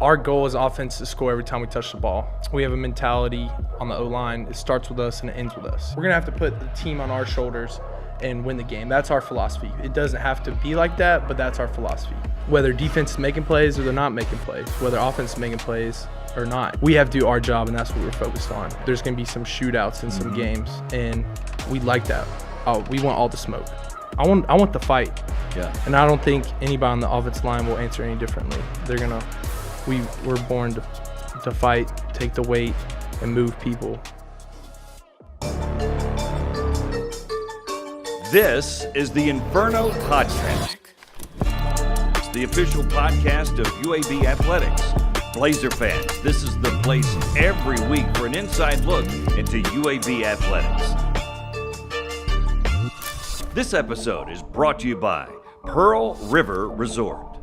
Our goal as offense is to score every time we touch the ball. We have a mentality on the O-line. It starts with us and it ends with us. We're going to have to put the team on our shoulders and win the game. That's our philosophy. It doesn't have to be like that, but that's our philosophy. Whether defense is making plays or they're not making plays, whether offense is making plays or not, we have to do our job, and that's what we're focused on. There's going to be some shootouts in some games, and we like that. We want all the smoke. I want the fight. Yeah. And I don't think anybody on the offensive line will answer any differently. We're born to fight, take the weight, and move people. This is the Inferno Podcast. It's the official podcast of UAB Athletics. Blazer fans, this is the place every week for an inside look into UAB Athletics. This episode is brought to you by Pearl River Resort.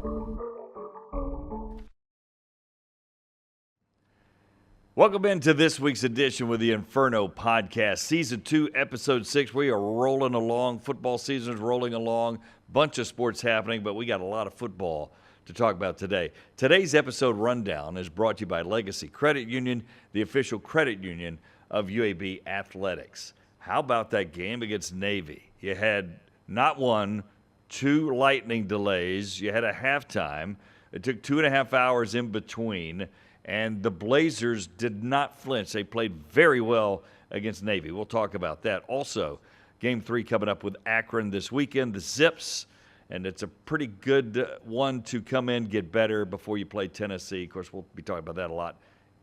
Welcome into this week's edition with the Inferno Podcast, Season 2, Episode 6. We are rolling along. Football season is rolling along. Bunch of sports happening, but we got a lot of football to talk about today. Today's episode rundown is brought to you by Legacy Credit Union, the official credit union of UAB Athletics. How about that game against Navy? You had not one, two lightning delays. You had a halftime. It took 2.5 hours in between. And the Blazers did not flinch. They played very well against Navy. We'll talk about that. Also, Game 3 coming up with Akron this weekend, the Zips. And it's a pretty good one to come in, get better before you play Tennessee. Of course, we'll be talking about that a lot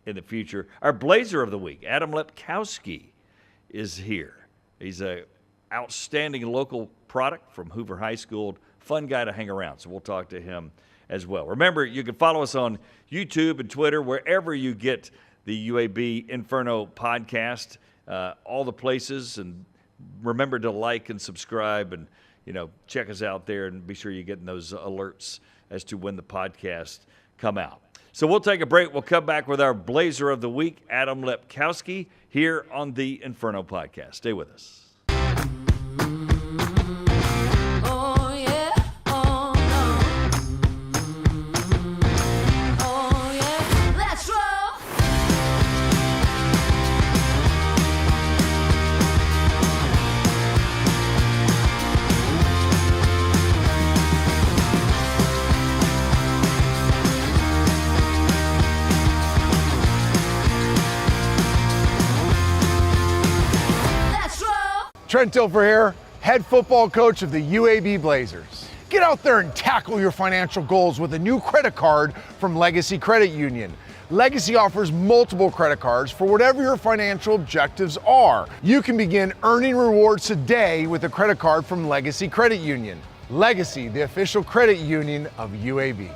in the future. Our Blazer of the week, Adam Lepkowski, is here. He's an outstanding local product from Hoover High School. Fun guy to hang around, so we'll talk to him as well. Remember, you can follow us on YouTube and Twitter, wherever you get the UAB Inferno podcast, all the places. And remember to like and subscribe and, check us out there and be sure you're getting those alerts as to when the podcasts come out. So we'll take a break. We'll come back with our Blazer of the Week, Adam Lepkowski, here on the Inferno Podcast. Stay with us. Trent Dilfer here, head football coach of the UAB Blazers. Get out there and tackle your financial goals with a new credit card from Legacy Credit Union. Legacy offers multiple credit cards for whatever your financial objectives are. You can begin earning rewards today with a credit card from Legacy Credit Union. Legacy, the official credit union of UAB.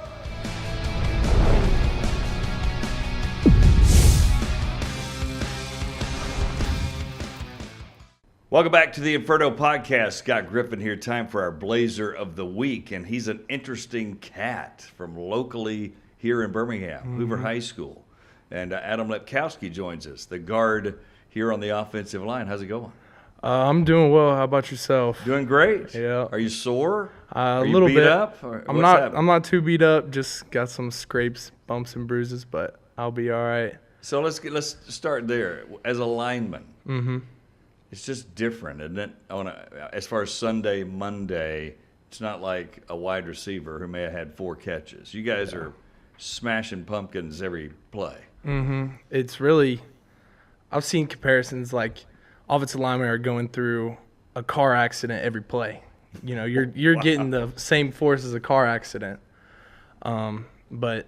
Welcome back to the Inferno Podcast. Scott Griffin here. Time for our Blazer of the Week. And he's an interesting cat from locally here in Birmingham, Hoover High School. And Adam Lepkowski joins us, the guard here on the offensive line. How's it going? I'm doing well. How about yourself? Doing great. Yeah. Are you sore? A little bit. Beat up? I'm not too beat up. Just got some scrapes, bumps, and bruises, but I'll be all right. So let's start there. As a lineman, it's just different, isn't it? As far as Sunday, Monday, it's not like a wide receiver who may have had 4 catches. You guys are smashing pumpkins every play. It's really – I've seen comparisons like offensive linemen are going through a car accident every play. You're getting the same force as a car accident. But,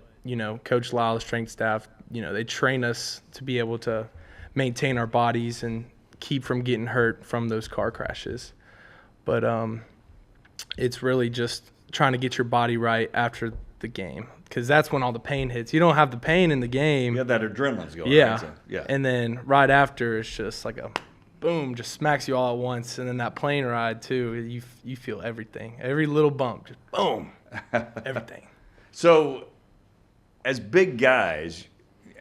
Coach Lyle, the strength staff, they train us to be able to maintain our bodies and – keep from getting hurt from those car crashes. But it's really just trying to get your body right after the game, because that's when all the pain hits. You don't have the pain in the game. Yeah, that adrenaline's going. Yeah. Right? So, yeah. And then right after, it's just like a boom, just smacks you all at once. And then that plane ride too, you feel everything. Every little bump, just boom, everything. So as big guys,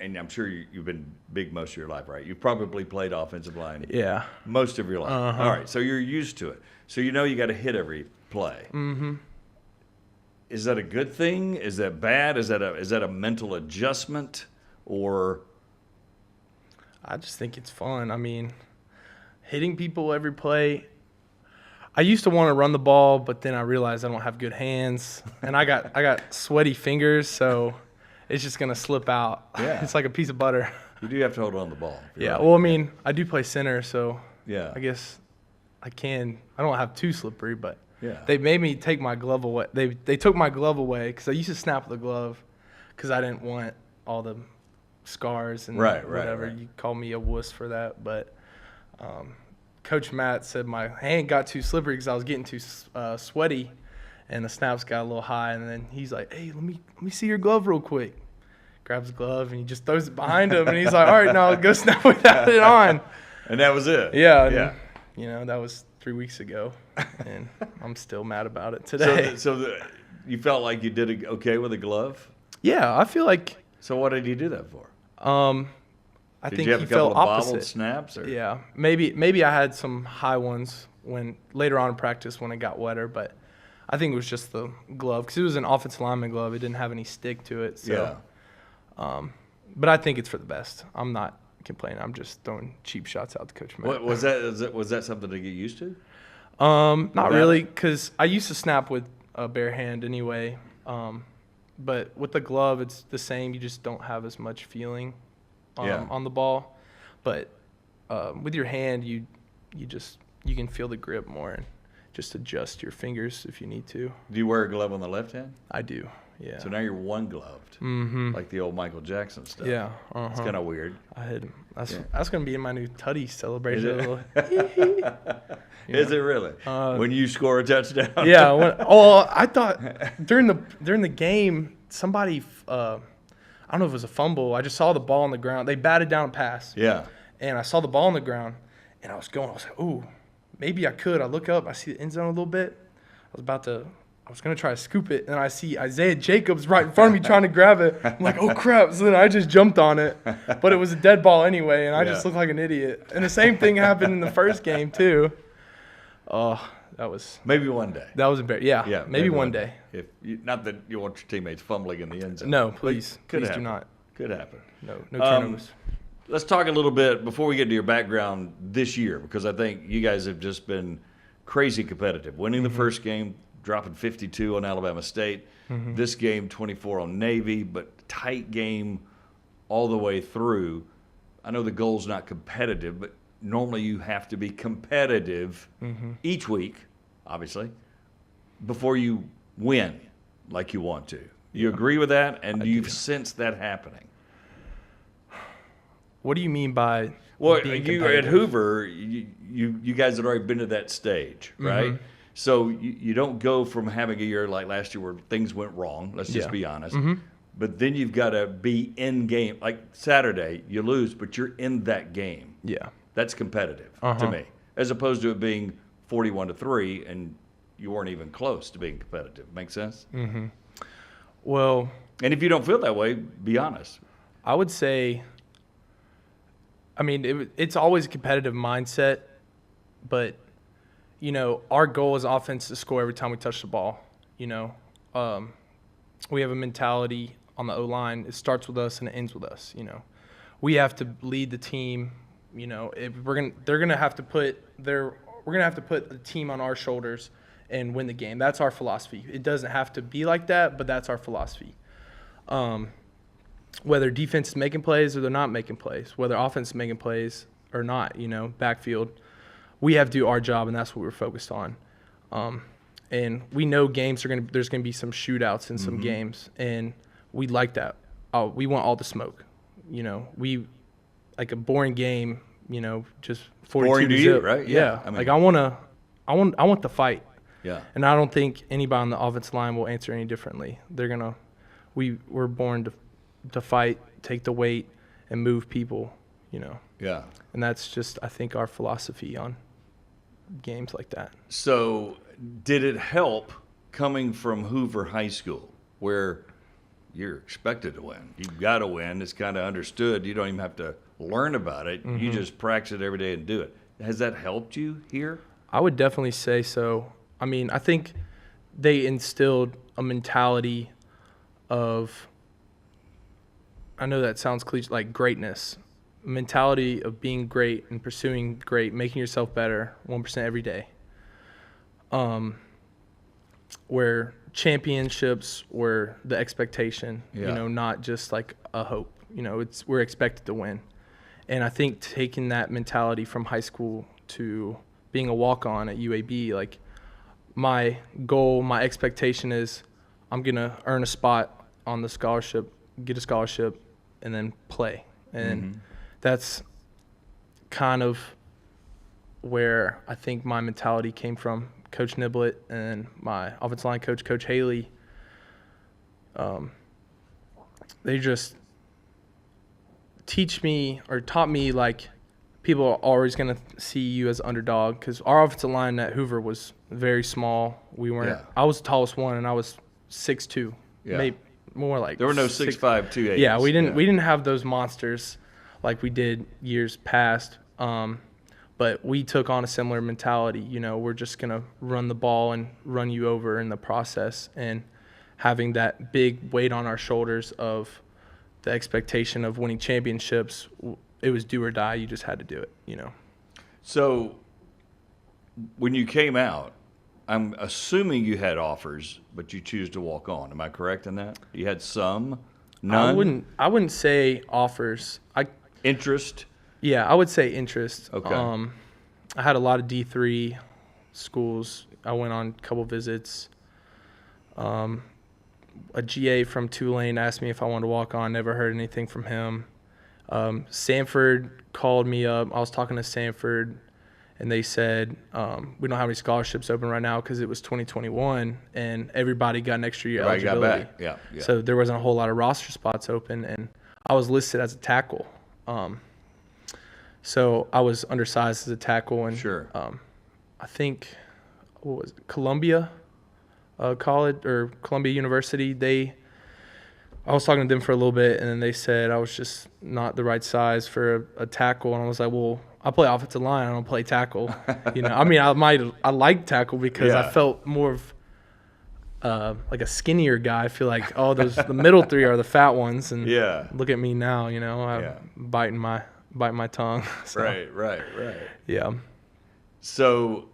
and I'm sure you've been big most of your life, right? You've probably played offensive line most of your life. All right, so you're used to it. So you got to hit every play. Is that a good thing? Is that bad? Is that a mental adjustment? Or I just think it's fun. I mean, hitting people every play. I used to want to run the ball, but then I realized I don't have good hands, and I got sweaty fingers, so it's just gonna slip out. Yeah. It's like a piece of butter. you do have to hold on to the ball. Yeah. Right. Well, I mean, I do play center, so Yeah. I guess I can. I don't have too slippery, but Yeah. they made me take my glove away. They took my glove away because I used to snap the glove because I didn't want all the scars and whatever. Right. You call me a wuss for that, but Coach Matt said my hand got too slippery because I was getting too sweaty, and the snaps got a little high. And then he's like, "Hey, let me see your glove real quick." Grabs the glove and he just throws it behind him, and he's like, "All right, now go snap without it on." And that was it. Yeah. Yeah. And, that was 3 weeks ago, and I'm still mad about it today. You felt like you did okay with a glove? Yeah, I feel like So what did you do that for? I Did think you have he a couple felt of bobbled opposite. snaps? Or? Yeah, maybe I had some high ones when later on in practice when it got wetter, but I think it was just the glove because it was an offensive lineman glove. It didn't have any stick to it. So, Yeah. But I think it's for the best. I'm not complaining. I'm just throwing cheap shots out to Coach Matt. Was that something to get used to? Not really, because I used to snap with a bare hand anyway. But with the glove, it's the same. You just don't have as much feeling on the ball. But with your hand, you can feel the grip more and just adjust your fingers if you need to. Do you wear a glove on the left hand? I do, yeah. So now you're one gloved, like the old Michael Jackson stuff. Yeah, It's kind of weird. I hit him. That's Yeah. going to be in my new Tutty celebration. Is it really? When you score a touchdown? Yeah. I thought during the game, somebody, I don't know if it was a fumble. I just saw the ball on the ground. They batted down a pass. Yeah. And I saw the ball on the ground, and I was like, ooh, maybe I could. I look up. I see the end zone a little bit. I was going to try to scoop it, and I see Isaiah Jacobs right in front of me trying to grab it. I'm like, oh, crap. So then I just jumped on it. But it was a dead ball anyway, and I just looked like an idiot. And the same thing happened in the first game, too. Oh, that was Maybe one day. That was embarrassing. Yeah, maybe one day. Not that you want your teammates fumbling in the end zone. No, please. Could Please happen. do not. Could happen. No turnovers. Let's talk a little bit before we get to your background this year, because I think you guys have just been crazy competitive. Winning the first game, dropping 52 on Alabama State. This game, 24 on Navy, but tight game all the way through. I know the goal's not competitive, but normally you have to be competitive each week, obviously, before you win like you want to. You agree with that? And do you sense that happening? What do you mean by Well, being you competitive? at Hoover, you guys had already been to that stage, right? So you don't go from having a year like last year where things went wrong, let's just be honest. But then you've got to be in game. Like Saturday, you lose, but you're in that game. Yeah. That's competitive to me, as opposed to it being 41-3 and you weren't even close to being competitive. Make sense? Well, And if you don't feel that way, be honest. I would say, I mean, it's always a competitive mindset, but, our goal as offense is to score every time we touch the ball. We have a mentality on the O-line. It starts with us and it ends with us. We have to lead the team. If we're gonna have to put the team on our shoulders and win the game. That's our philosophy. It doesn't have to be like that, but that's our philosophy. Whether defense is making plays or they're not making plays, whether offense is making plays or not, backfield, we have to do our job, and that's what we're focused on. And we know there's gonna be some shootouts in some games, and we like that. We want all the smoke. We like a boring game. Just 42 Boring to you, zip. right? Yeah. I mean, Like I want the fight. Yeah. And I don't think anybody on the offensive line will answer any differently. We're born to fight, take the weight, and move people. Yeah. And that's just, I think, our philosophy on games like that. So did it help coming from Hoover High School, where you're expected to win? You've got to win. It's kind of understood. You don't even have to learn about it. You just practice it every day and do it. Has that helped you here? I would definitely say so. I mean, I think they instilled a mentality of, I know that sounds cliche, like greatness, mentality of being great and pursuing great, making yourself better 1% every day. Where championships were the expectation, not just like a hope. We're expected to win. And I think taking that mentality from high school to being a walk-on at UAB, like my goal, my expectation is I'm going to earn a spot on the scholarship, get a scholarship, and then play. And that's kind of where I think my mentality came from. Coach Niblett and my offensive line coach, Coach Haley, they just taught me like people are always going to see you as underdog, because our offensive line at Hoover was very small. We weren't. Yeah. I was the tallest one, and I was 6'2". Yeah. Maybe more like there were no 6'5", 2'8". Yeah, we didn't have those monsters like we did years past. But we took on a similar mentality. We're just going to run the ball and run you over in the process, and having that big weight on our shoulders of the expectation of winning championships. It was do or die. You just had to do it, So when you came out, I'm assuming you had offers, but you choose to walk on. Am I correct in that? You had some? None? I wouldn't say offers. Interest? Yeah, I would say interest. Okay. I had a lot of D3 schools. I went on a couple visits. A GA from Tulane asked me if I wanted to walk on. Never heard anything from him. Sanford called me up. I was talking to Sanford, and they said, we don't have any scholarships open right now because it was 2021, and everybody got an extra year eligibility. Got back. Yeah. So there wasn't a whole lot of roster spots open, and I was listed as a tackle. So I was undersized as a tackle, and sure. I think Columbia College or Columbia University. I was talking to them for a little bit, and then they said I was just not the right size for a tackle, and I was like, well, I play offensive line, I don't play tackle. I like tackle because I felt more of like a skinnier guy. I feel like the middle three are the fat ones, and look at me now, I'm biting my tongue. So. Right. Yeah. So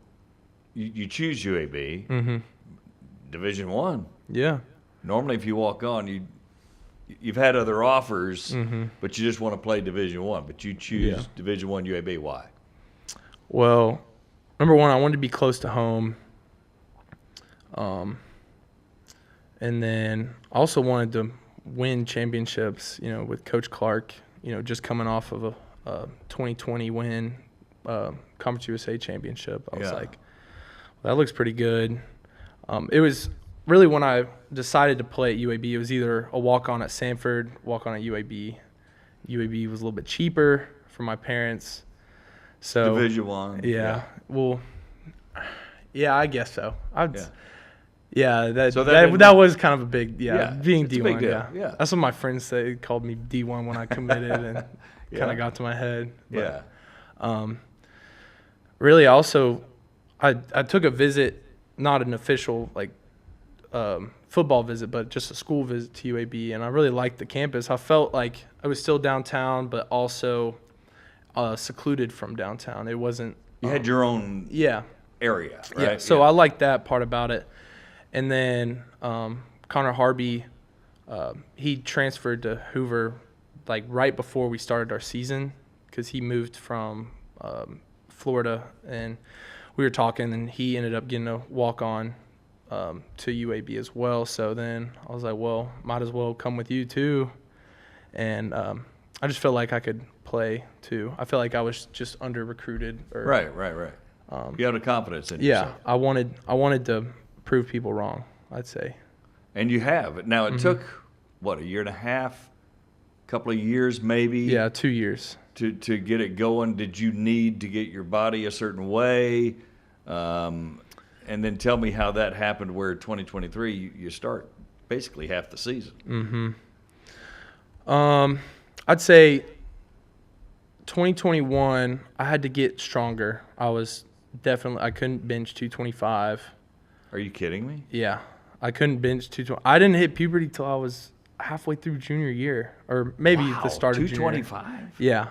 you choose UAB, Division I. Yeah. Normally, if you walk on, you've had other offers, but you just want to play Division I. But you choose Division I UAB. Why? Well, number one, I wanted to be close to home. And then I also wanted to win championships, with Coach Clark, just coming off of a 2020 win, Conference USA championship. I was like, well, that looks pretty good. It was really when I decided to play at UAB, it was either a walk-on at Sanford, walk-on at UAB. UAB was a little bit cheaper for my parents. So Division I. Yeah. Well, yeah, I guess so. That was kind of a big, being D1. Yeah. That's what my friends say. They called me D1 when I committed and kind of got to my head. But, really, also, I took a visit, not an official football visit, but just a school visit to UAB, and I really liked the campus. I felt like I was still downtown, but also secluded from downtown. It wasn't. You had your own area, right? Yeah. So I liked that part about it. And then Connor Harvey, he transferred to Hoover right before we started our season, because he moved from Florida, and we were talking, and he ended up getting a walk-on to UAB as well. So then I was like, well, might as well come with you too. And I just felt like I could play too. I felt like I was just under-recruited. Right. You had a confidence in yourself. Yeah, I wanted to prove people wrong, I'd say. And you have. Now, it took, a year and a half, couple of years maybe? Yeah, 2 years. To get it going. Did you need to get your body a certain way? And then tell me how that happened where 2023 you start basically half the season. I'd say 2021, I had to get stronger. I couldn't bench 225. Are you kidding me? Yeah. I couldn't bench 220. I didn't hit puberty till I was halfway through junior year, or maybe the start of junior year. 225? Yeah.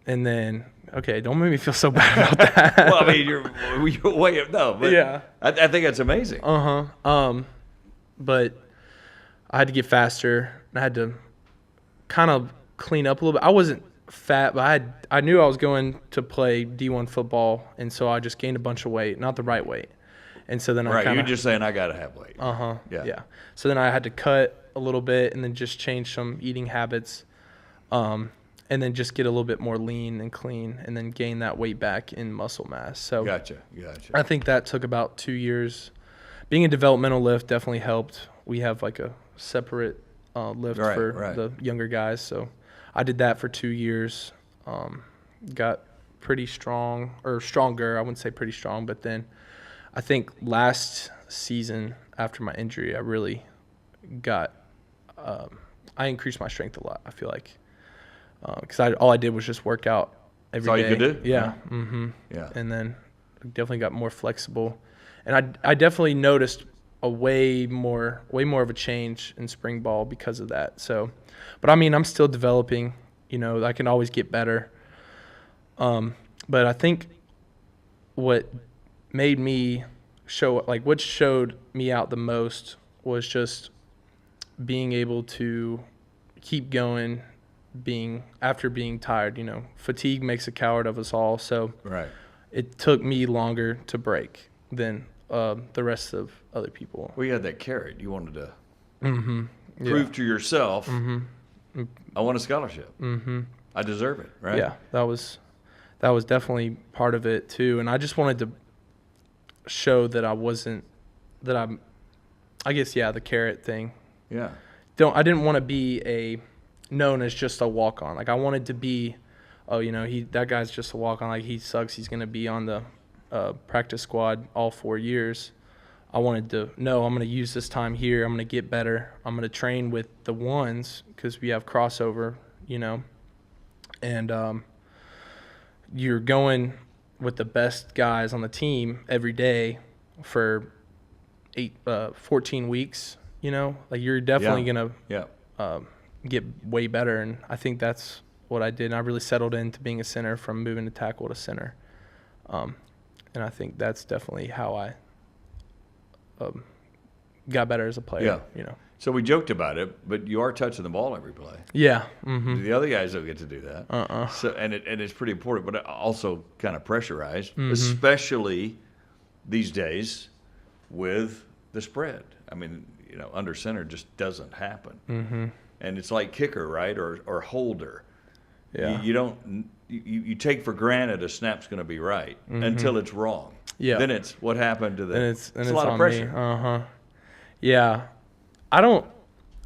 And then, okay, don't make me feel so bad about that. Well, I mean, you're way up. No, but Yeah. I think that's amazing. But I had to get faster. I had to kind of clean up a little bit. I wasn't fat, but I knew I was going to play D1 football, and so I just gained a bunch of weight, not the right weight. And so then I Right, you're just saying I got to have weight. Yeah. So then I had to cut a little bit and then just change some eating habits, and then just get a little bit more lean and clean, and then gain that weight back in muscle mass. So Gotcha. I think that took about 2 years. Being a developmental lift definitely helped. We have like a separate lift for the younger guys. So I did that for 2 years. Got pretty strong, or stronger. I wouldn't say pretty strong, but then I think last season after my injury, I really got I increased my strength a lot. I feel like because all I did was just work out every day. That's all you could do? Yeah. Yeah. And then definitely got more flexible, and I definitely noticed a way more of a change in spring ball because of that. So, but I mean, I'm still developing. You know, I can always get better. But I think what made me what showed me out the most was just being able to keep going, after being tired. You know, fatigue makes a coward of us all. So it took me longer to break than the rest of other people. Well, you had that carrot. You wanted to prove to yourself, I want a scholarship. I deserve it, right? Yeah, that was definitely part of it too. And I just wanted to show that the carrot thing. Yeah. I didn't want to be known as just a walk-on. Like I wanted to be, that guy's just a walk-on. Like he sucks. He's going to be on the practice squad all 4 years. I wanted to know I'm going to use this time here. I'm going to get better. I'm going to train with the ones because we have crossover, and you're going with the best guys on the team every day for 14 weeks, like you're definitely going to get way better. And I think that's what I did. And I really settled into being a center from moving to tackle to center. And I think that's definitely how I got better as a player. So we joked about it, but you are touching the ball every play. Yeah. The other guys don't get to do that. So and it's pretty important, but also kind of pressurized, especially these days with the spread. I mean, under center just doesn't happen. And it's like kicker, right, or holder. Yeah. You don't. You take for granted a snap's going to be right until it's wrong. Yeah. Then it's what happened to the. It's a lot of pressure. Yeah. I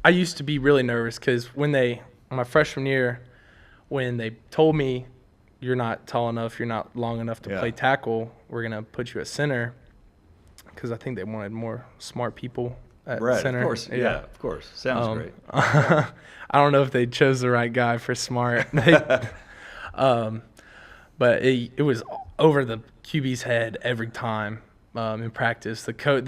used to be really nervous because my freshman year, when they told me you're not tall enough, you're not long enough to play tackle, we're going to put you at center, because I think they wanted more smart people at center. Of course. Yeah, of course. Sounds great. I don't know if they chose the right guy for smart. But it was over the QB's head every time in practice. The coach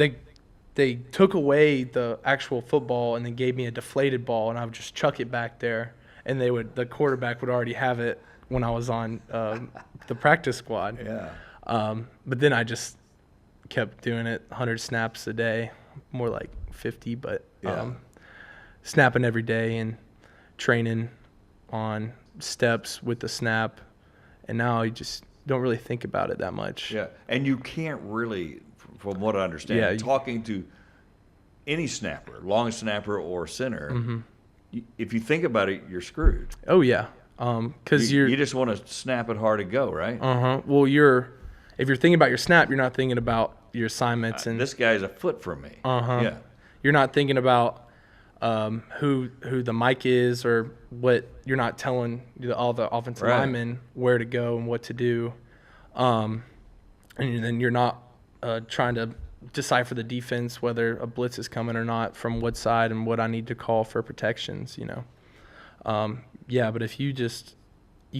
they took away the actual football and then gave me a deflated ball, and I would just chuck it back there, and the quarterback would already have it when I was on the practice squad. Yeah. But then I just kept doing it 100 snaps a day, more like 50, but snapping every day and training on steps with the snap. And now you just don't really think about it that much. Yeah, and you can't really, from what I understand, talking to any snapper, long snapper or center, if you think about it, you're screwed. Oh, yeah. Because you just want to snap it hard and go, right? Well, if you're thinking about your snap, you're not thinking about your assignments. And this guy's a foot from me. Yeah. You're not thinking about who the mic is, or what. You're not telling all the offensive linemen where to go and what to do, and then you're not trying to decipher the defense, whether a blitz is coming or not, from what side, and what I need to call for protections. But if you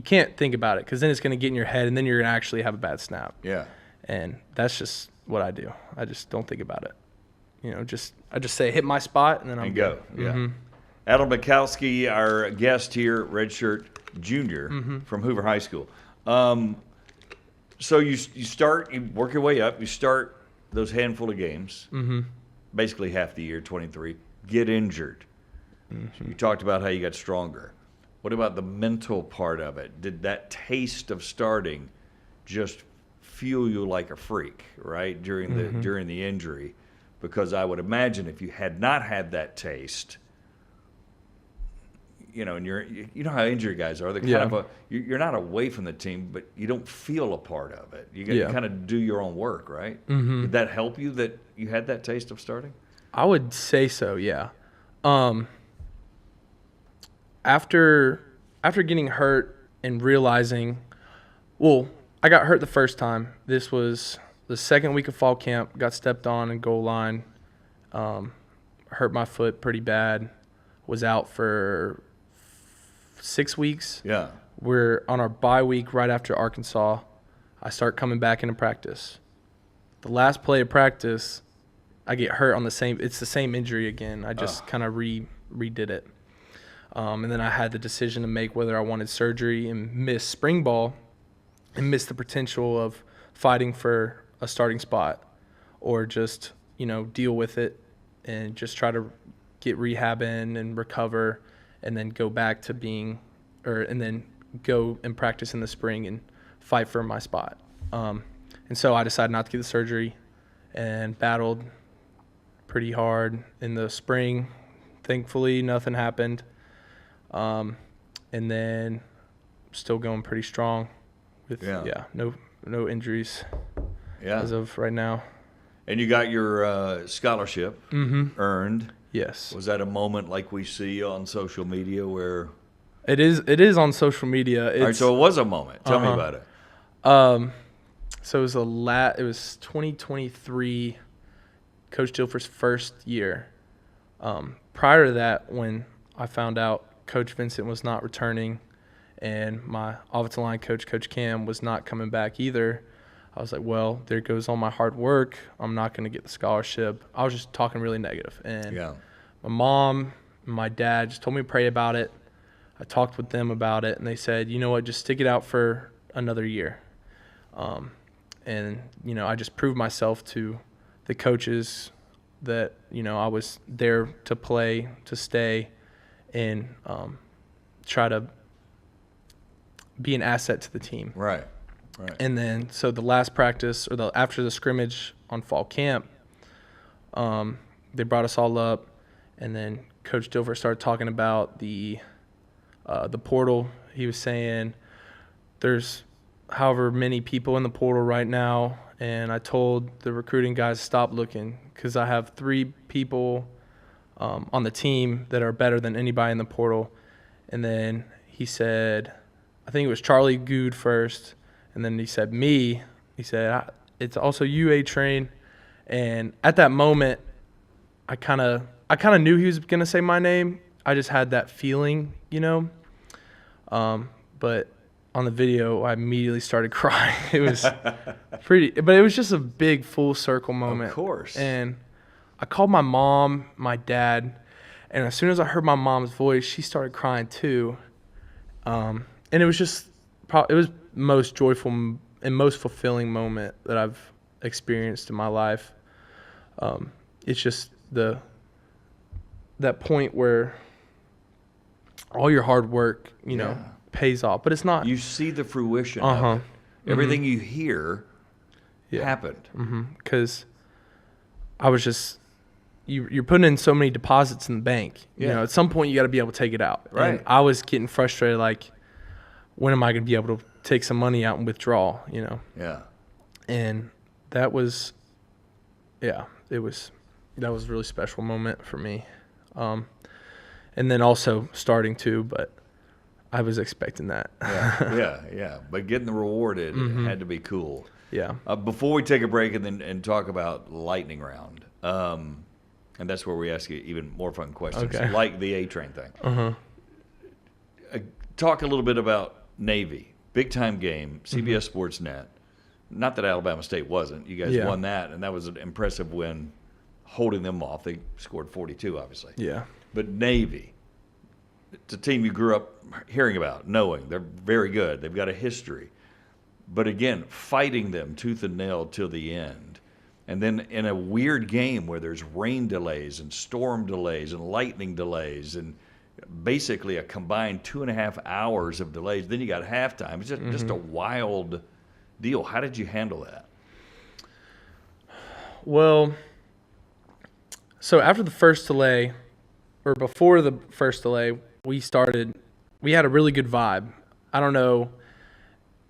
can't think about it, because then it's going to get in your head, and then you're going to actually have a bad snap. Yeah. And that's just what I do. I just don't think about it. I just say hit my spot and then I'm go. good. Yeah. Adam Lepkowski, our guest here, redshirt junior from Hoover High School. So you work your way up. You start those handful of games, basically half the year, 23. Get injured. You talked about how you got stronger. What about the mental part of it? Did that taste of starting just fuel you like a freak, right, during the injury? Because I would imagine if you had not had that taste, and you know how injured guys are. They're kind of you're not away from the team, but you don't feel a part of it. You got to kind of do your own work, right? Did that help you that you had that taste of starting? I would say so, yeah. After getting hurt and realizing, I got hurt the first time. This was the second week of fall camp. Got stepped on in goal line. Hurt my foot pretty bad. Was out for 6 weeks. Yeah. We're on our bye week right after Arkansas. I start coming back into practice. The last play of practice, I get hurt on it's the same injury again. I just kind of redid it. And then I had the decision to make whether I wanted surgery and miss spring ball and miss the potential of fighting for a starting spot, or just, deal with it and just try to get rehab in and recover and then go back to and then go and practice in the spring and fight for my spot. And so I decided not to get the surgery and battled pretty hard in the spring. Thankfully, nothing happened. And then still going pretty strong with no injuries as of right now. And you got your scholarship earned. Yes. Was that a moment like we see on social media where? It is on social media. All right, so it was a moment. Tell me about it. So it was 2023, Coach Dilfer's first year. Prior to that, when I found out Coach Vincent was not returning and my offensive line coach, Coach Cam, was not coming back either, I was like, well, there goes all my hard work. I'm not going to get the scholarship. I was just talking really negative. And my mom and my dad just told me to pray about it. I talked with them about it, and they said, you know what, just stick it out for another year. And, I just proved myself to the coaches that, I was there to play, to stay, and try to be an asset to the team. Right. And then, so the last practice, or after the scrimmage on fall camp, they brought us all up, and then Coach Dilfer started talking about the portal. He was saying there's however many people in the portal right now, and I told the recruiting guys to stop looking because I have 3 people on the team that are better than anybody in the portal. And then he said, I think it was Charlie Good first, and then he said me. He said, it's also you, A-Train. And at that moment, I kind of knew he was going to say my name. I just had that feeling, But on the video, I immediately started crying. It was but it was just a big full circle moment. Of course. And I called my mom, my dad, and as soon as I heard my mom's voice, she started crying too. And it was just, it was most joyful and most fulfilling moment that I've experienced in my life. It's just that point where all your hard work, pays off, but it's not. You see the fruition of it. Everything you hear happened. Because I was just, you're putting in so many deposits in the bank. At some point you got to be able to take it out. Right. And I was getting frustrated, like, when am I going to be able to take some money out and withdraw, Yeah. And that was a really special moment for me. And then also starting too, but I was expecting that. Yeah. But getting the reward, it had to be cool. Yeah. Before we take a break and talk about lightning round, and that's where we ask you even more fun questions, like the A-Train thing. Talk a little bit about Navy. Big time game, CBS Sports Net. Not that Alabama State wasn't. You guys won that, and that was an impressive win holding them off. They scored 42, obviously. Yeah. But Navy, it's a team you grew up hearing about, knowing. They're very good. They've got a history. But again, fighting them tooth and nail till the end. And then in a weird game where there's rain delays and storm delays and lightning delays and basically a combined 2.5 hours of delays, then you got halftime. It's just a wild deal. How did you handle that? Well, so after the first delay, or before the first delay, we had a really good vibe. I don't know.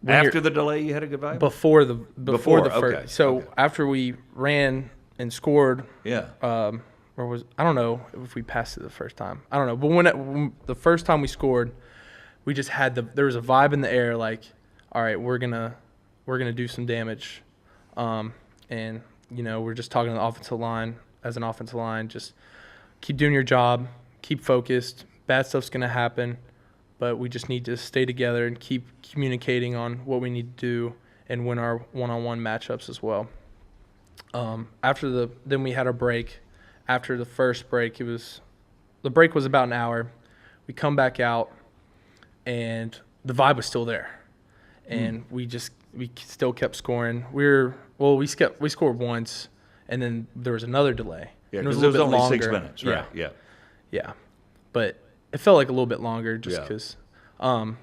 After the delay, you had a good vibe? Before the first. Okay. So after we ran and scored, Yeah. I don't know if we passed it the first time. I don't know. But when the first time we scored, we just had there was a vibe in the air like, all right, we're gonna do some damage. And we're just talking to the offensive line as an offensive line, just keep doing your job, keep focused. Bad stuff's gonna happen, but we just need to stay together and keep communicating on what we need to do and win our one-on-one matchups as well. Then we had a break. After the first break, the break was about an hour. We come back out, and the vibe was still there, and we still kept scoring. We scored once, and then there was another delay. Yeah, it because it was only longer. 6 minutes, right? Yeah, but it felt like a little bit longer just because. Then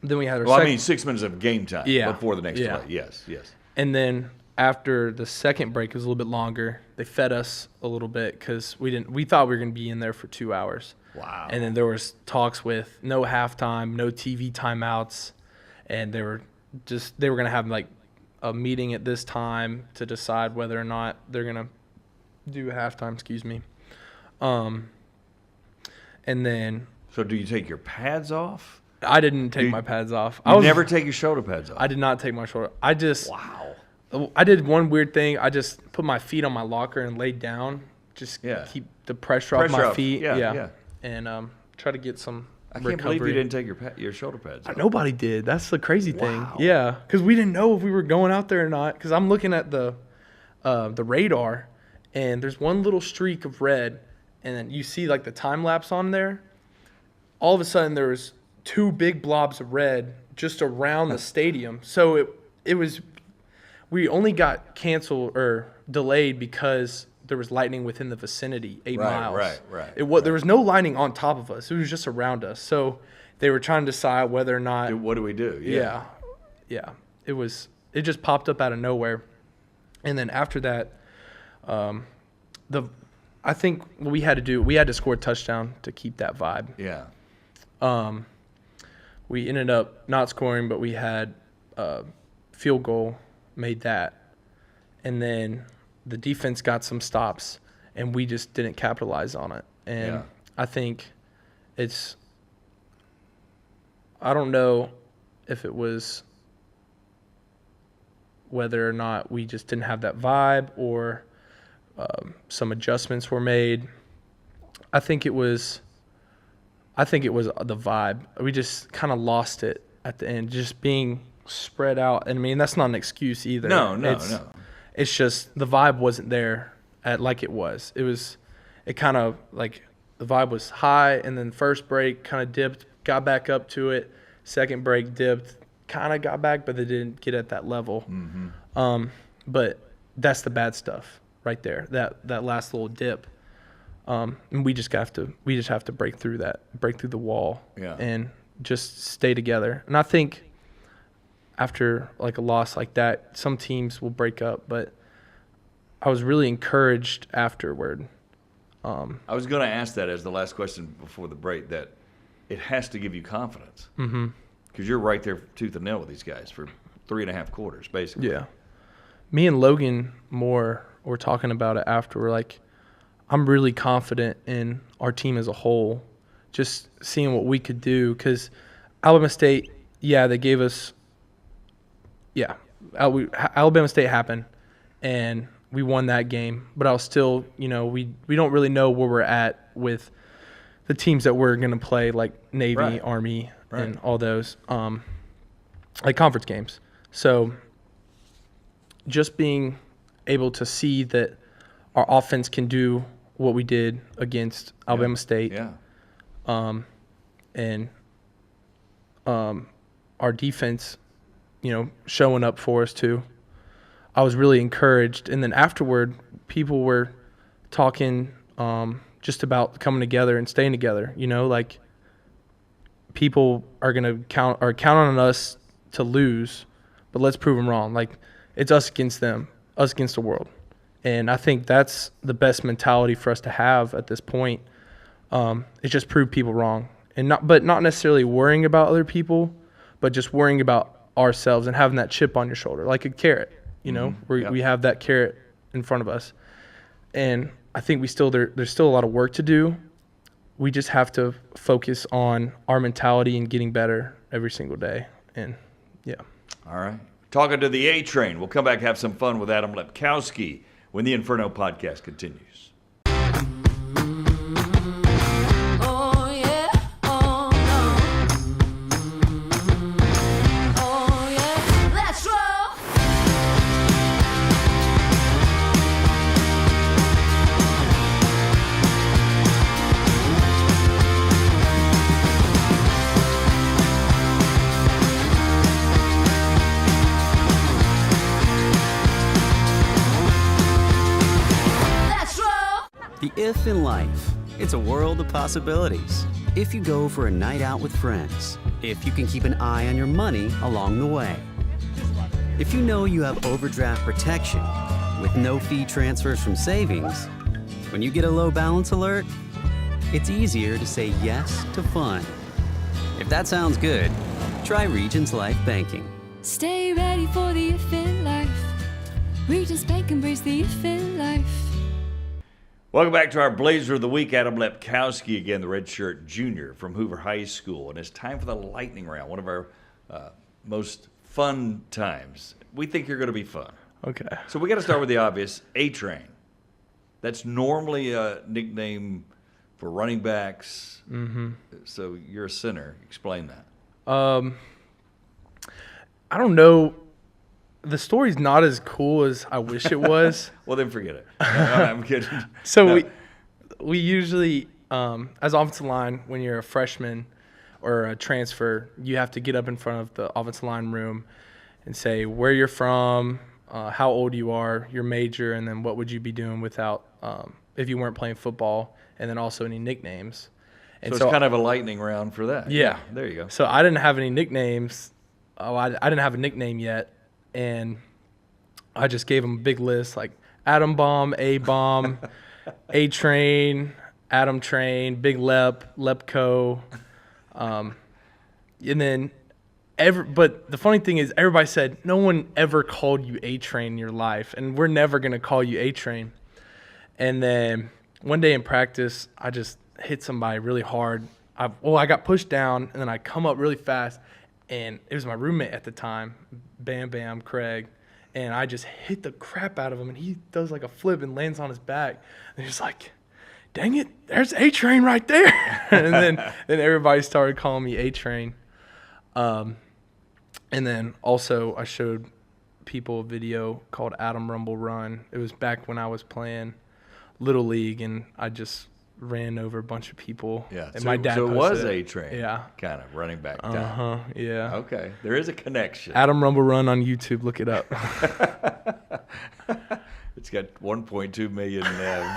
we had our. Well, I mean 6 minutes of game time before the next yeah. delay. Yes. And then after the second break, it was a little bit longer. They fed us a little bit because we thought we were going to be in there for 2 hours. Wow. And then there was talks with no halftime, no TV timeouts, and they were going to have like a meeting at this time to decide whether or not they're going to do halftime. Excuse me. And then. So do you take your pads off? I didn't take my pads off. You never take your shoulder pads off? I did not take my shoulder. Wow. I did one weird thing. I just put my feet on my locker and laid down, keep the pressure off my feet. Yeah. And try to get some I can't recovery. believe you didn't take your shoulder pads off. Nobody did. That's the crazy thing. Wow. Yeah, because we didn't know if we were going out there or not. Because I'm looking at the radar, and there's one little streak of red, and then you see like the time lapse on there. All of a sudden, there was 2 big blobs of red just around the stadium. So it was. We only got canceled or delayed because there was lightning within the vicinity, 8 miles. Right. There was no lightning on top of us. It was just around us. So they were trying to decide whether or not. What do we do? Yeah. It just popped up out of nowhere. And then after that, I think what we had to score a touchdown to keep that vibe. Yeah. We ended up not scoring, but we had a field goal, made that. And then the defense got some stops, and we just didn't capitalize on it. And I think I don't know if it was whether or not we just didn't have that vibe or some adjustments were made. I think it was the vibe. We just kind of lost it at the end, just being spread out. And I mean, that's not an excuse either. No. It's just the vibe wasn't there like it was. It kind of like the vibe was high, and then first break kind of dipped, got back up to it. Second break dipped, kind of got back, but they didn't get at that level. Mm-hmm. But that's the bad stuff right there. That last little dip. And we just have to break through the wall, and just stay together. And I think after like a loss like that, some teams will break up, but I was really encouraged afterward. I was going to ask that as the last question before the break, that it has to give you confidence. Mm-hmm. Because you're right there tooth and nail with these guys for 3.5 quarters, basically. Yeah. Me and Logan Moore were talking about it after. We're like, I'm really confident in our team as a whole, just seeing what we could do. Because Alabama State, they gave us – Alabama State happened, and we won that game. But I was still, we don't really know where we're at with the teams that we're going to play, like Navy, Army, and all those, like conference games. So just being able to see that our offense can do what we did against Alabama State. Yeah. And our defense, showing up for us too. I was really encouraged. And then afterward, people were talking just about coming together and staying together. Like people are gonna count on us to lose, but let's prove them wrong. Like it's us against them, us against the world. And I think that's the best mentality for us to have at this point. It's just prove people wrong, and not necessarily worrying about other people, but just worrying about ourselves and having that chip on your shoulder, like a carrot. We have that carrot in front of us, and I think there's still a lot of work to do. We just have to focus on our mentality and getting better every single day. And yeah. All right. Talking to the A Train. We'll come back and have some fun with Adam Lepkowski when the Inferno Podcast continues. The if in life, it's a world of possibilities. If you go for a night out with friends, if you can keep an eye on your money along the way, if you know you have overdraft protection with no fee transfers from savings, when you get a low balance alert, it's easier to say yes to fun. If that sounds good, try Regions Life Banking. Stay ready for the if in life. Regions Bank embrace the if in life. Welcome back to our Blazer of the Week. Adam Lepkowski, again, the redshirt junior from Hoover High School. And it's time for the lightning round, one of our most fun times. We think you're going to be fun. Okay. So we got to start with the obvious, A-Train. That's normally a nickname for running backs. Mm-hmm. So you're a center. Explain that. I don't know. The story's not as cool as I wish it was. Well, then forget it. No, I'm kidding. So No. we usually, as offensive line, when you're a freshman or a transfer, you have to get up in front of the offensive line room and say where you're from, how old you are, your major, and then what would you be doing without if you weren't playing football, and then also any nicknames. And So it's kind of a lightning round for that. Yeah. There you go. So I didn't have any nicknames. I didn't have a nickname yet. And I just gave him a big list like Atom Bomb, A Bomb, A Train, Atom Train, Big Lepco, and then but the funny thing is everybody said no one ever called you A Train in your life, and we're never gonna call you A Train. And then one day in practice, I just hit somebody really hard. I got pushed down, and then I come up really fast. And it was my roommate at the time, Bam Craig, and I just hit the crap out of him, and he does like a flip and lands on his back. And he's like, dang it, there's A-Train right there. And then everybody started calling me A-Train. And then also I showed people a video called Atom Rumble Run. It was back when I was playing Little League, and I just ran over a bunch of people. Yeah. And So, my dad so it was posted A-Train. Yeah. Kind of running back down. Uh-huh, yeah. Okay. There is a connection. Atom Rumble Run on YouTube. Look it up. It's got 1.2 million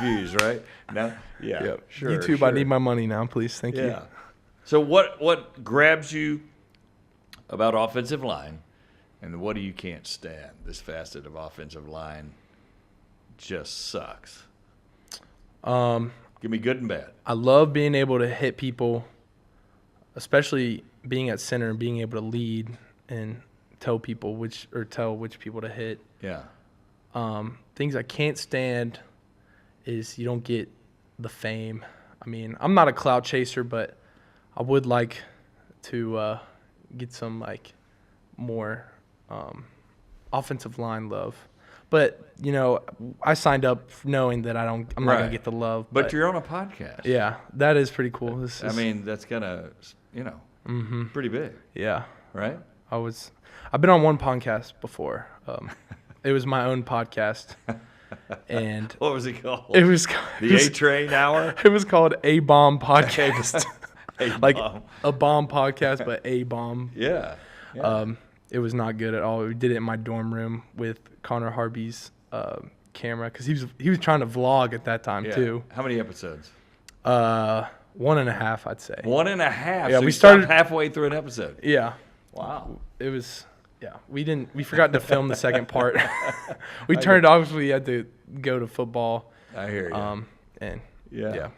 views, right? Now, yeah, Yep. sure. YouTube, sure. I need my money now, please. Thank you. Yeah. So what grabs you about offensive line, and what do you can't stand? This facet of offensive line just sucks. Give me good and bad. I love being able to hit people, especially being at center and being able to lead and tell which people to hit. Yeah. Things I can't stand is you don't get the fame. I mean, I'm not a clout chaser, but I would like to get some more offensive line love. But I signed up knowing that I'm not gonna get the love. But you're on a podcast. Yeah, that is pretty cool. That's gonna, pretty big, Yeah, right? I've been on one podcast before. It was my own podcast, And What was it called? it was The A Train Hour? It was called A Bomb Podcast. Like A-bomb. a bomb podcast, but A Bomb. Yeah. Yeah. It was not good at all. We did it in my dorm room with Connor Harby's camera because he was trying to vlog at that time Yeah. too. How many episodes? 1.5, I'd say. 1.5. Yeah, so we you started stopped halfway through an episode. Yeah, Wow. it was. Yeah, we forgot to film the second part. We turned it off. We had to go to football. I hear you. And Yeah.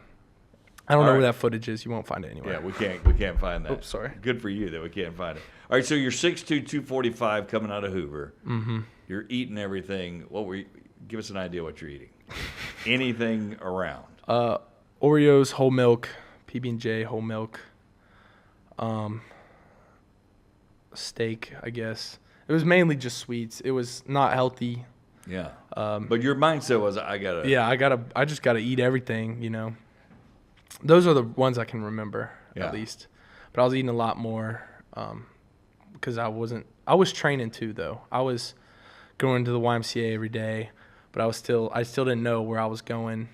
I don't know All where right. that footage is. You won't find it anywhere. Yeah, we can't find that. Oops, sorry. Good for you that we can't find it. All right, so you're 6'2", 245 coming out of Hoover. Mm-hmm. You're eating everything. Give us an idea what you're eating. Anything around. Oreos, whole milk, PB&J, whole milk. Steak, I guess. It was mainly just sweets. It was not healthy. Yeah. But your mindset was, I gotta. Yeah, I just gotta eat everything, you know. Those are the ones I can remember at least. But I was eating a lot more because I was training too though. I was going to the YMCA every day, but I still didn't know where I was going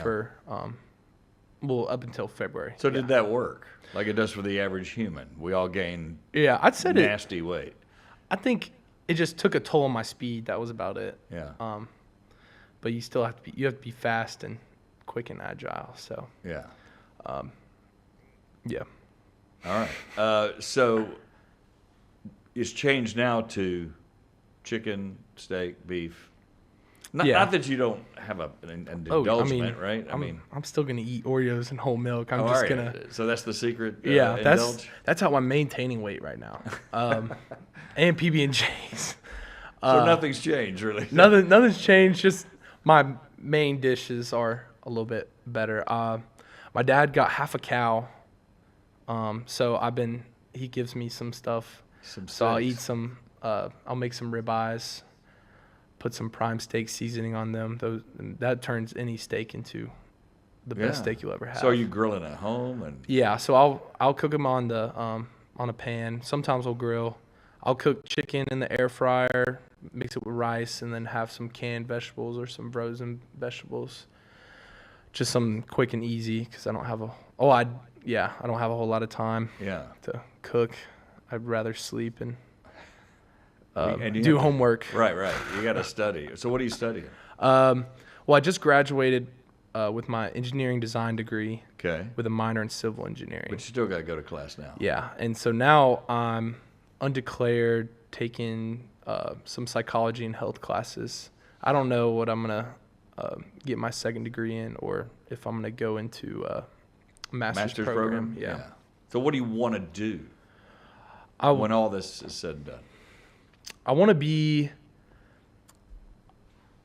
for up until February. So did that work? Like it does for the average human? We all gain I'd say nasty weight. I think it just took a toll on my speed. That was about it. Yeah. But you still have to be fast and quick and agile. So Yeah. yeah. All right. So it's changed now to chicken, steak, beef. Not that you don't have an indulgement, right? I'm still gonna eat Oreos and whole milk. I'm all just right. gonna. So that's the secret. That's how I'm maintaining weight right now. And PB&J's. So nothing's changed really. Nothing's changed. Just my main dishes are a little bit better. My dad got half a cow, so he gives me some stuff. So I'll eat some. I'll make some ribeyes. Put some prime steak seasoning on them. That turns any steak into the best steak you'll ever have. So are you grilling at home? And Yeah, so I'll cook them on a pan. Sometimes I'll grill. I'll cook chicken in the air fryer, mix it with rice, and then have some canned vegetables or some frozen vegetables. Just something quick and easy because I don't have I don't have a whole lot of time to cook. I'd rather sleep and do homework. Right. You got to study. So what are you studying? Well, I just graduated with my engineering design degree. Okay. With a minor in civil engineering. But you still got to go to class now. Yeah, and so now I'm undeclared, taking some psychology and health classes. I don't know what I'm gonna get my second degree in, or if I'm gonna go into a master's program. Yeah. So what do you want to do when all this is said and done? I want to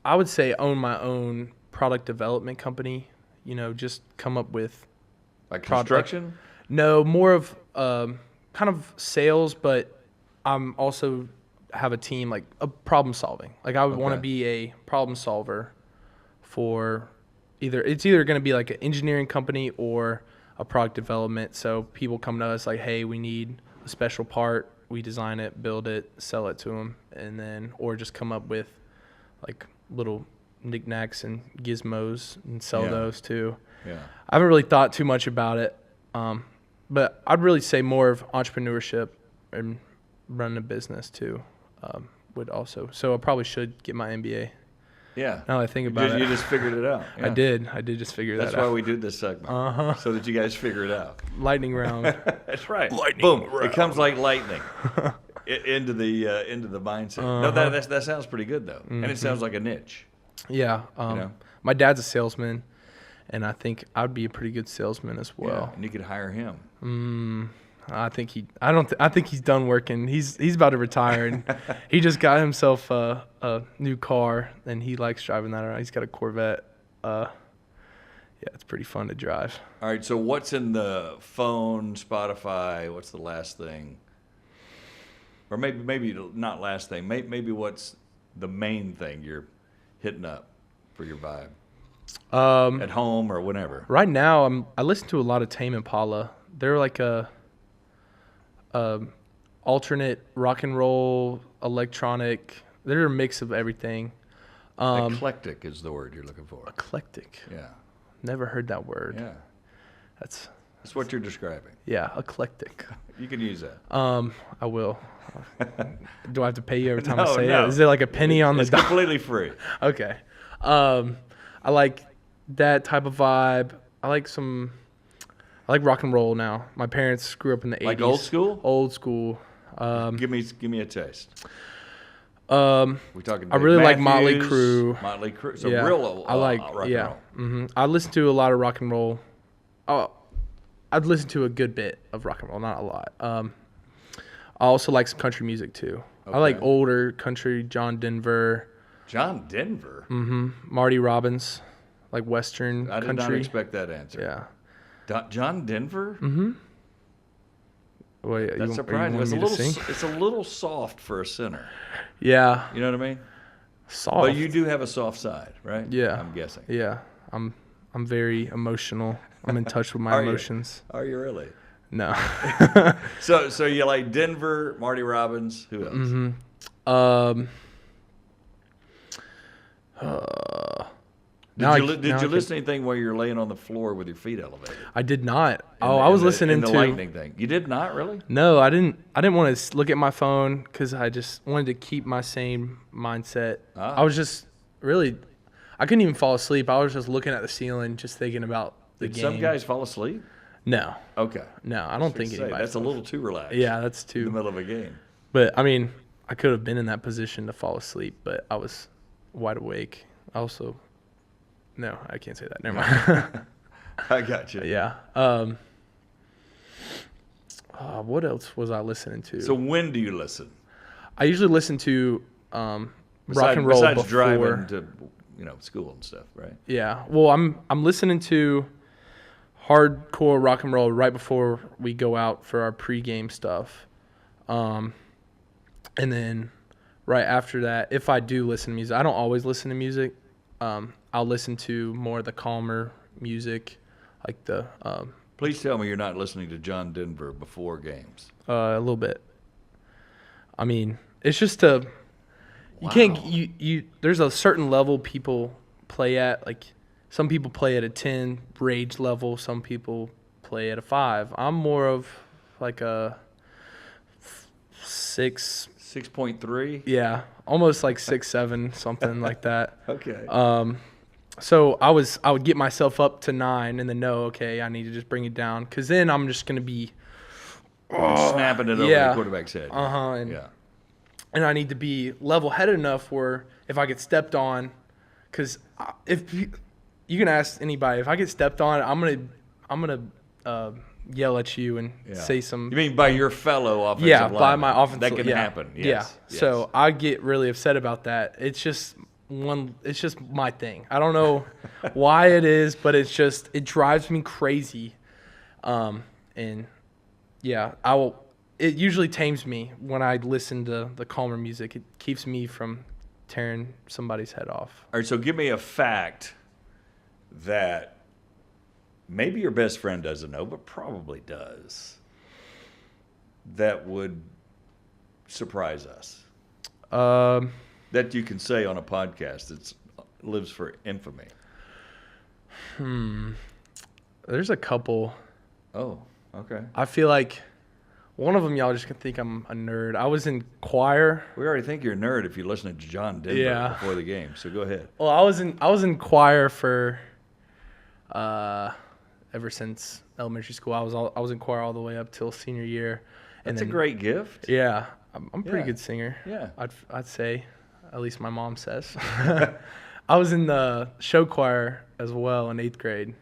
I would say own my own product development company. You know, just come up with like construction. No, more of kind of sales, but I'm also have a team like a problem solving. Like I would want to be a problem solver for it's either going to be like an engineering company or a product development. So people come to us like, hey, we need a special part. We design it, build it, sell it to them, and then or just come up with like little knickknacks and gizmos and sell those too. Yeah. I haven't really thought too much about it, but I'd really say more of entrepreneurship and running a business too would also. So I probably should get my MBA. Yeah. Now that I think about it. You just figured it out. Yeah. I did just figure that out. That's why we do this segment. So that you guys figure it out. Lightning round. That's right. Lightning Boom. round. It comes like lightning into the mindset. No, that sounds pretty good though. And it sounds like a niche. Yeah. My dad's a salesman, and I think I'd be a pretty good salesman as well. Yeah, and you could hire him. I think he's done working. He's about to retire, and he just got himself a new car, and he likes driving that around. He's got a Corvette. It's pretty fun to drive. All right, so what's in the phone, Spotify? What's the last thing? Or maybe not last thing. Maybe what's the main thing you're hitting up for your vibe? At home or whenever. Right now, I listen to a lot of Tame Impala. They're like a alternate rock and roll, electronic. They're a mix of everything. Eclectic is the word you're looking for. Eclectic. Yeah. Never heard that word. Yeah. That's what you're describing. yeah, eclectic. You can use that. I will. Do I have to pay you every time I No, say no. it? Is it like a penny on the It's dollar? completely free. Okay. I like that type of vibe. I like rock and roll now. My parents grew up in the 80s. Like old school? Old school. Give me a taste. I We're talking. really Dave like Motley Matthews, Crue. Motley Crue. So Yeah. real. I like rock yeah. and roll. I listen to a lot of rock and roll. I'd listen to a good bit of rock and roll, not a lot. I also like some country music too. I like Okay. older country, John Denver, John Denver. Marty Robbins, like Western I did country. not expect that answer. Yeah. John Denver. Well, yeah, That's you surprising. want It's a me to little. sing? It's a little soft for a sinner. Yeah. You know what I mean? Soft. But you do have a soft side, right? Yeah. I'm guessing. Yeah. I'm very emotional. I'm in touch with my Are you? emotions. Are you really? No. So you like Denver, Marty Robbins, who else? Did you listen to anything while you're laying on the floor with your feet elevated? I did not. And I was the listening to lightning thing. You did not really? No, I didn't want to look at my phone because I just wanted to keep my same mindset. I was just really, I couldn't even fall asleep. I was just looking at the ceiling, just thinking about the Did game. some guys fall asleep? No, Okay. no, I don't think Say, anybody. that's a little too relaxed. Yeah, that's In the too. middle of a game. But I mean, I could have been in that position to fall asleep, but I was wide awake. Also, no, I can't say that. Never mind. I got you. Yeah. What else was I listening to? So when do you listen? I usually listen to rock and roll besides before. driving to school and stuff, right? Yeah. Well, I'm listening to hardcore rock and roll right before we go out for our pregame stuff. And then right after that, if I do listen to music, I don't always listen to music. I'll listen to more of the calmer music, like the Please tell me you're not listening to John Denver before games. a little bit. I mean, it's just you can't you there's a certain level people play at. Like some people play at a 10 rage level, some people play at a 5. I'm more of like a 6. 6.3? Yeah, almost like 6, 7, something like that. Okay. So I would get myself up to 9 and then know, okay, I need to just bring it down because then I'm just gonna be snapping it over the quarterback's head. and I need to be level-headed enough where if I get stepped on, because if you can ask anybody, if I get stepped on, I'm gonna yell at you and say some. You mean by your fellow offensive lineman? By my offensive. That can happen. Yes. Yeah. So I get really upset about that. It's just my thing. I don't know why it is, but it drives me crazy. And yeah, it usually tames me when I listen to the calmer music. It keeps me from tearing somebody's head off. All right, so give me a fact that maybe your best friend doesn't know, but probably does, that would surprise us. That you can say on a podcast that lives for infamy. There's a couple. Oh, okay. I feel like one of them y'all just can think I'm a nerd. I was in choir. We already think you're a nerd if you're listening to John Denver before the game, so go ahead. Well, I was in choir for ever since elementary school. I was in choir all the way up till senior year. That's a great gift. Yeah, I'm a pretty Yeah. good singer. Yeah. I'd say, at least my mom says. I was in the show choir as well in 8th grade.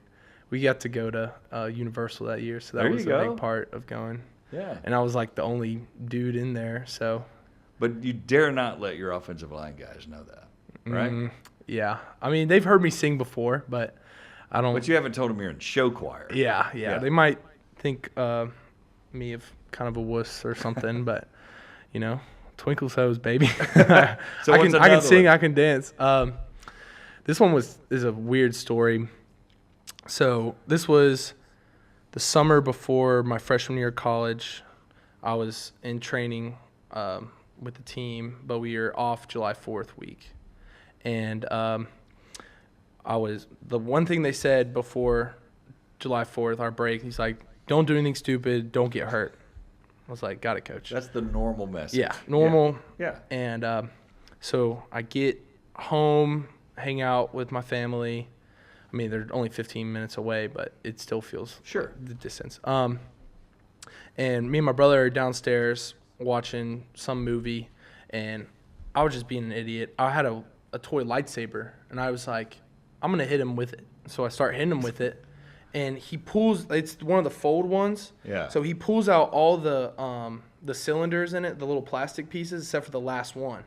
We got to go to Universal that year, so that There was you a go. big part of going. Yeah. And I was like the only dude in there, so. But you dare not let your offensive line guys know that, right? Yeah. I mean, they've heard me sing before, but I don't. But you haven't told them you're in show choir. Yeah. They might think me of kind of a wuss or something, but twinkle toes, baby. So I what's can another sing, one? I can dance. This one is a weird story. So this was the summer before my freshman year of college. I was in training with the team, but we were off July 4th week. And the one thing they said before July 4th, our break, he's like, don't do anything stupid, don't get hurt. I was like, got it, coach. That's the normal message. Yeah, normal. Yeah. And so I get home, hang out with my family. I mean, they're only 15 minutes away, but it still feels Sure. the distance. And me and my brother are downstairs watching some movie, and I was just being an idiot. I had a toy lightsaber, and I was like, I'm going to hit him with it. So I start hitting him with it, and he pulls – it's one of the fold ones. Yeah. So he pulls out all the cylinders in it, the little plastic pieces, except for the last one.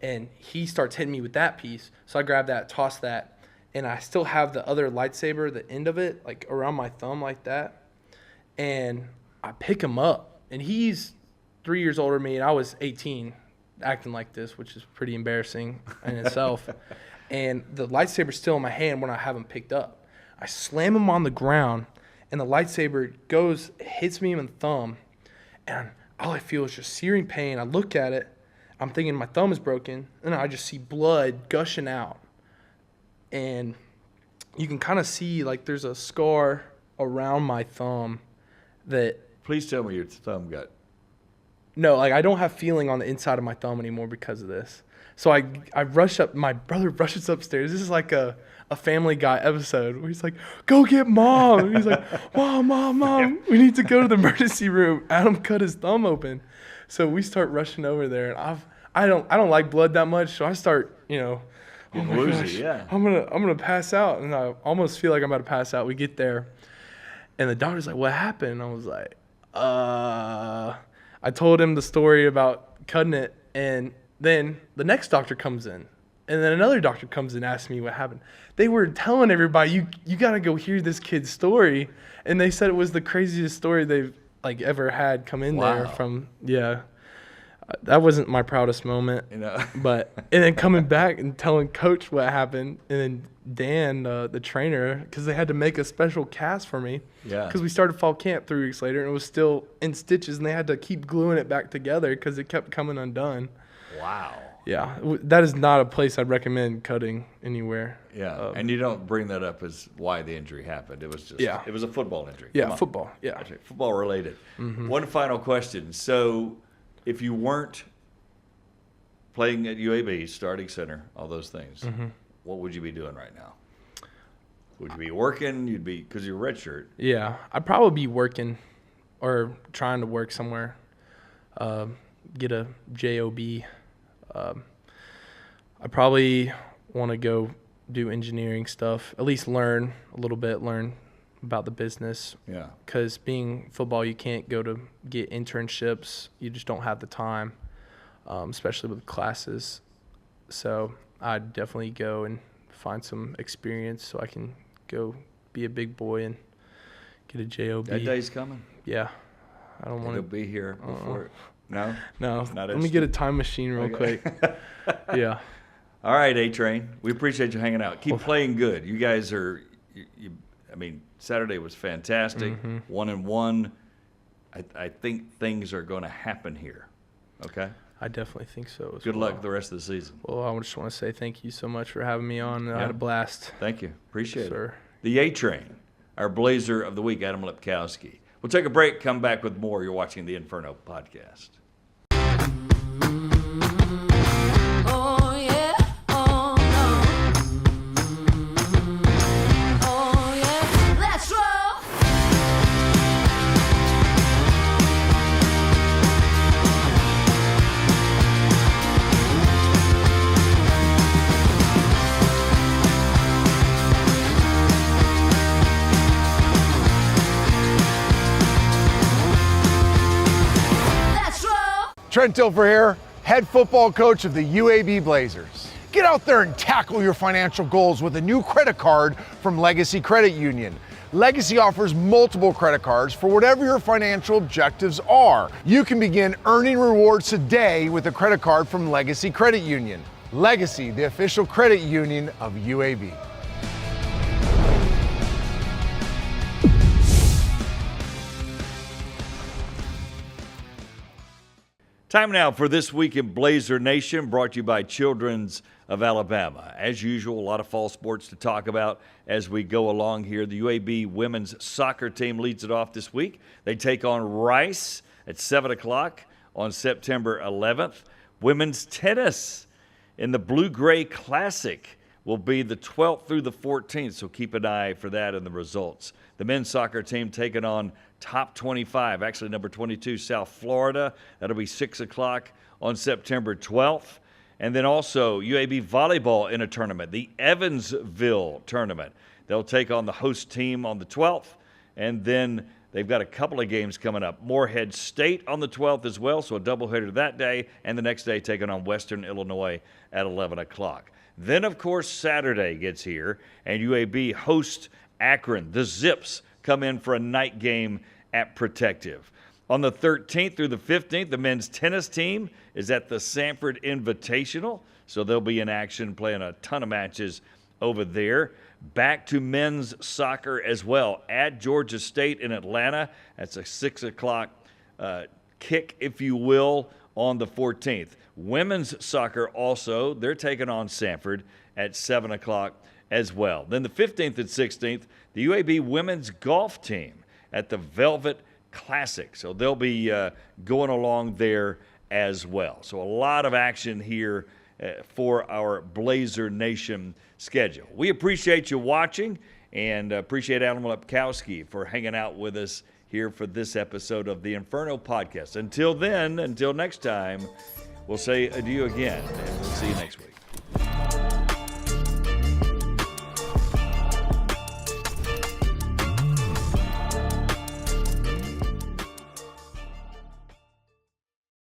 And he starts hitting me with that piece. So I grab that, toss that, and I still have the other lightsaber, the end of it, like around my thumb like that. And I pick him up, and he's 3 years older than me, and I was 18 acting like this, which is pretty embarrassing in itself. And the lightsaber's still in my hand when I have him picked up. I slam him on the ground, and the lightsaber hits me in the thumb, and all I feel is just searing pain. I look at it. I'm thinking my thumb is broken, and I just see blood gushing out. And you can kind of see, like, there's a scar around my thumb that... Please tell me your thumb got... No, like, I don't have feeling on the inside of my thumb anymore because of this. So I rush up. My brother rushes upstairs. This is like a Family Guy episode where he's like, go get Mom. And he's like, Mom, we need to go to the emergency room. Adam cut his thumb open. So we start rushing over there, and I don't like blood that much, so I start, oh my gosh, yeah. I'm gonna pass out, and I almost feel like I'm about to pass out. We get there, and the doctor's like, what happened? And I was like, I told him the story about cutting it, and then the next doctor comes in, and then another doctor comes in and asks me what happened. They were telling everybody, you gotta go hear this kid's story, and they said it was the craziest story they've ever had come in there from. That wasn't my proudest moment, but and then coming back and telling coach what happened, and then Dan, the trainer, because they had to make a special cast for me, because we started fall camp 3 weeks later, and it was still in stitches, and they had to keep gluing it back together because it kept coming undone. Wow. Yeah, that is not a place I'd recommend cutting anywhere. Yeah, and you don't bring that up as why the injury happened. It was just, it was a football injury. Yeah, football, yeah. Football related. Mm-hmm. One final question. So if you weren't playing at UAB, starting center, all those things, what would you be doing right now? Would you be working? Because you're redshirt. Yeah, I'd probably be working or trying to work somewhere, get a job. I probably want to go do engineering stuff, at least learn a little bit, learn about the business. Yeah. Because being football, you can't go to get internships. You just don't have the time, especially with classes. So I'd definitely go and find some experience so I can go be a big boy and get a job. That day's coming. Yeah. I don't want to be here before. No? No. Let me get a time machine real quick. Yeah. All right, A-Train. We appreciate you hanging out. Keep playing good. You guys are, Saturday was fantastic. 1-1. I think things are going to happen here. Okay? I definitely think so. Good luck the rest of the season. Well, I just want to say thank you so much for having me on. I had a blast. Thank you. Appreciate it. The A-Train, our Blazer of the Week, Adam Lepkowski. We'll take a break, come back with more. You're watching the Inferno Podcast. Trent Dilfer here, head football coach of the UAB Blazers. Get out there and tackle your financial goals with a new credit card from Legacy Credit Union. Legacy offers multiple credit cards for whatever your financial objectives are. You can begin earning rewards today with a credit card from Legacy Credit Union. Legacy, the official credit union of UAB. Time now for This Week in Blazer Nation, brought to you by Children's of Alabama. As usual, a lot of fall sports to talk about as we go along here. The UAB women's soccer team leads it off this week. They take on Rice at 7 o'clock on September 11th. Women's tennis in the Blue-Gray Classic will be the 12th through the 14th, so keep an eye for that and the results. The men's soccer team taking on top 25, actually number 22, South Florida. That'll be 6 o'clock on September 12th. And then also UAB volleyball in a tournament, the Evansville tournament. They'll take on the host team on the 12th, and then they've got a couple of games coming up. Morehead State on the 12th as well, so a doubleheader that day, and the next day taking on Western Illinois at 11 o'clock. Then, of course, Saturday gets here, and UAB hosts Akron. The Zips come in for a night game at Protective. On the 13th through the 15th, the men's tennis team is at the Sanford Invitational, so they'll be in action playing a ton of matches over there. Back to men's soccer as well at Georgia State in Atlanta. That's a 6 o'clock kick, if you will, on the 14th. Women's soccer also, they're taking on Sanford at 7 o'clock as well. Then the 15th and 16th, the UAB women's golf team at the Velvet Classic. So they'll be going along there as well. So a lot of action here for our Blazer Nation schedule. We appreciate you watching and appreciate Adam Lepkowski for hanging out with us here for this episode of the Inferno Podcast. Until then, until next time, we'll say adieu again, and we'll see you next week.